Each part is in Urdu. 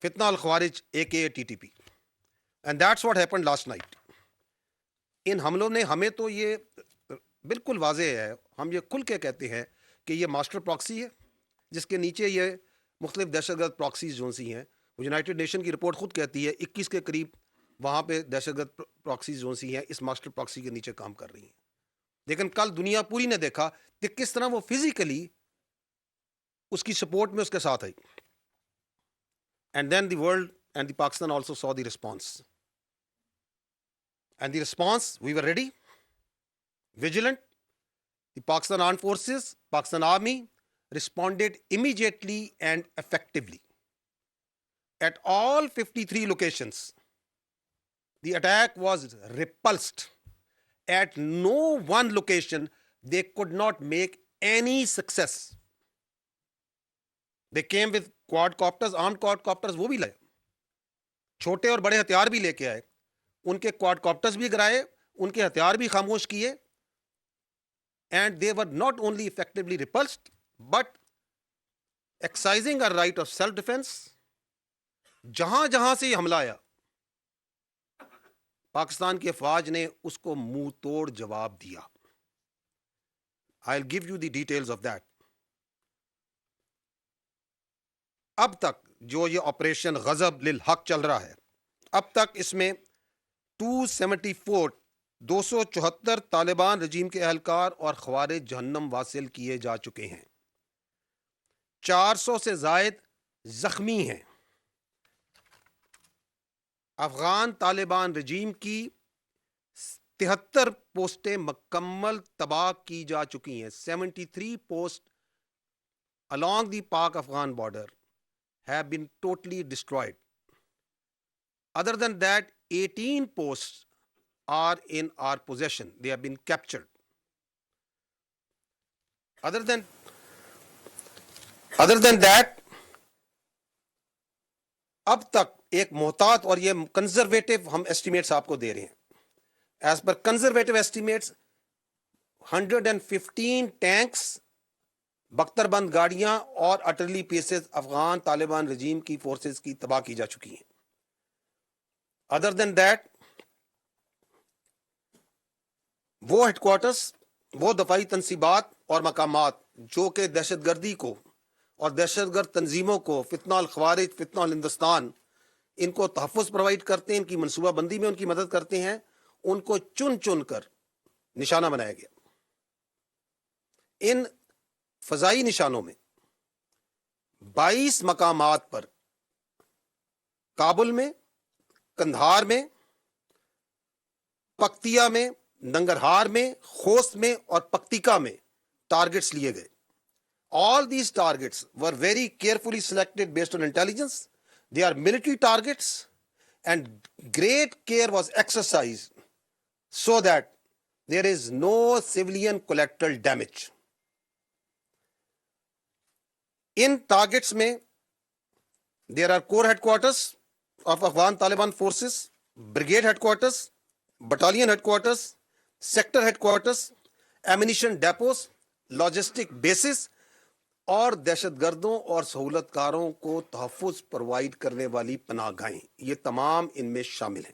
فتنہ الخوارج AKA TTP. And that's what happened last night. ان حملوں نے ہمیں تو یہ بالکل واضح ہے، ہم یہ کھل کے کہتے ہیں کہ یہ ماسٹر پراکسی ہے جس کے نیچے یہ مختلف دہشت گرد پراکسیز جو سی ہیں، وہ یونائٹڈ نیشن کی رپورٹ خود کہتی ہے 21 کے قریب وہاں پہ دہشت گرد پراکسیز جو سی ہیں اس ماسٹر پراکسی کے نیچے کام کر رہی ہیں. لیکن کل دنیا پوری نے دیکھا کہ کس طرح وہ فزیکلی اس کی سپورٹ میں اس کے ساتھ آئی. And then the world and the Pakistan also so the response. And the response, we were ready, vigilant. The Pakistan Armed Forces, Pakistan Army responded immediately and effectively. At all 53 locations, the attack was repulsed. At no one location, they could not make any success. They came with quadcopters, armed quadcopters, وہ بھی لائے. چھوٹے اور بڑے ہتھیار بھی لے کے آئے. ان کے کوڈ کاپٹرز بھی گرائے، ان کے ہتھیار بھی خاموش کیے. And they were not only effectively repulsed but exercising a right of self defence. جہاں جہاں سے یہ حملہ آیا پاکستان کی افواج نے اس کو منہ توڑ جواب دیا. I will give you the details of that. اب تک جو یہ آپریشن غضب للحق چل رہا ہے، اب تک اس میں 274 طالبان رجیم کے اہلکار اور خوارج جہنم واصل کیے جا چکے ہیں. 400 سے زائد زخمی ہیں. افغان طالبان رجیم کی 73 پوسٹیں مکمل تباہ کی جا چکی ہیں. 73 post along the Pak Afghan border have been totally destroyed. Other than that, 18 posts are in our possession. They have been captured. Other than that, اب تک ایک محتاط اور یہ کنزرویٹو ہم ایسٹیمیٹس آپ کو دے رہے ہیں. As per conservative estimates 115 tanks, بختر بند گاڑیاں اور artillery pieces Afghan Taliban regime کی فورسز کی تباہ کی جا چکی ہیں. ادر دین دیٹ، وہ ہیڈ کوارٹرز، وہ دفاعی تنصیبات اور مقامات جو کہ دہشت گردی کو اور دہشت گرد تنظیموں کو، فتنہ الخوارج، فتنہ الہندوستان، ان کو تحفظ پرووائڈ کرتے ہیں، ان کی منصوبہ بندی میں ان کی مدد کرتے ہیں، ان کو چن چن کر نشانہ بنایا گیا. ان فضائی نشانوں میں 22 مقامات پر کابل میں، کندھار میں، پکتیا میں، ننگرہار میں، خوست میں اور پکتیکا میں ٹارگٹس لیے گئے. All these targets were very carefully selected based on intelligence. They are military targets and great care was exercised so that there is no civilian collateral damage. In targets mein, there are core headquarters of Afghan Taliban forces, brigade headquarters, battalion headquarters, sector headquarters, ammunition depots, logistic bases اور دہشت گردوں اور سہولت کاروں کو تحفظ پرووائڈ کرنے والی پناہ گاہیں، یہ تمام ان میں شامل ہیں.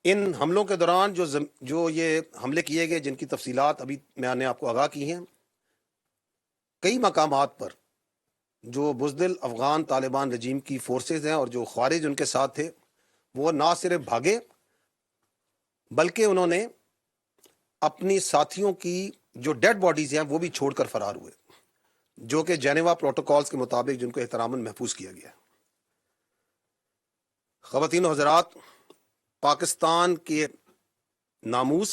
ان حملوں کے دوران جو یہ حملے کیے گئے، جن کی تفصیلات ابھی میں نے آپ کو آگاہ کی ہیں، کئی مقامات پر جو بزدل افغان طالبان رجیم کی فورسز ہیں اور جو خوارج ان کے ساتھ تھے، وہ نہ صرف بھاگے بلکہ انہوں نے اپنی ساتھیوں کی جو ڈیڈ باڈیز ہیں وہ بھی چھوڑ کر فرار ہوئے، جو کہ جنیوا پروٹوکالز کے مطابق جن کو احتراماً محفوظ کیا گیا. خواتین و حضرات، پاکستان کے ناموس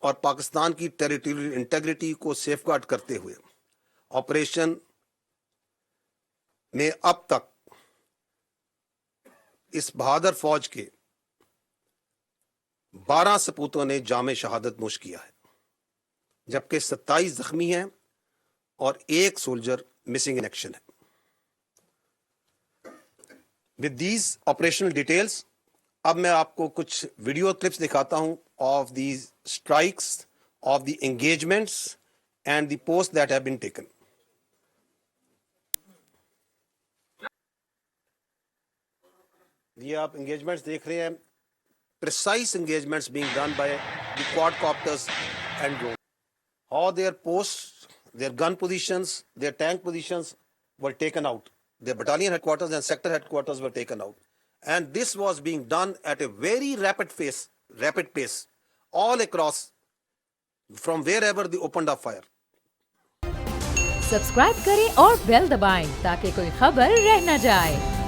اور پاکستان کی ٹیریٹوریل انٹیگریٹی کو سیف گارڈ کرتے ہوئے آپریشن میں اب تک اس بہادر فوج کے 12 سپوتوں نے جام شہادت نوش کیا ہے، جبکہ 27 زخمی ہیں اور 1 سولجر مسنگ ان ایکشن ہے. With these operational details، اب میں آپ کو کچھ ویڈیو کلپس دکھاتا ہوں of these strikes, of the engagements and the post that have been taken. یہ آپ انگیجمنٹس دیکھ رہے ہیں, precise engagements being done by the quadcopters and drones. How their posts, their gun positions, their tank positions were taken out. Their battalion headquarters and sector headquarters were taken out. And this was being done at a very rapid pace, all across, from wherever they opened up fire. Subscribe کریں اور بیل دبائیں تاکہ کوئی خبر رہ نہ جائے.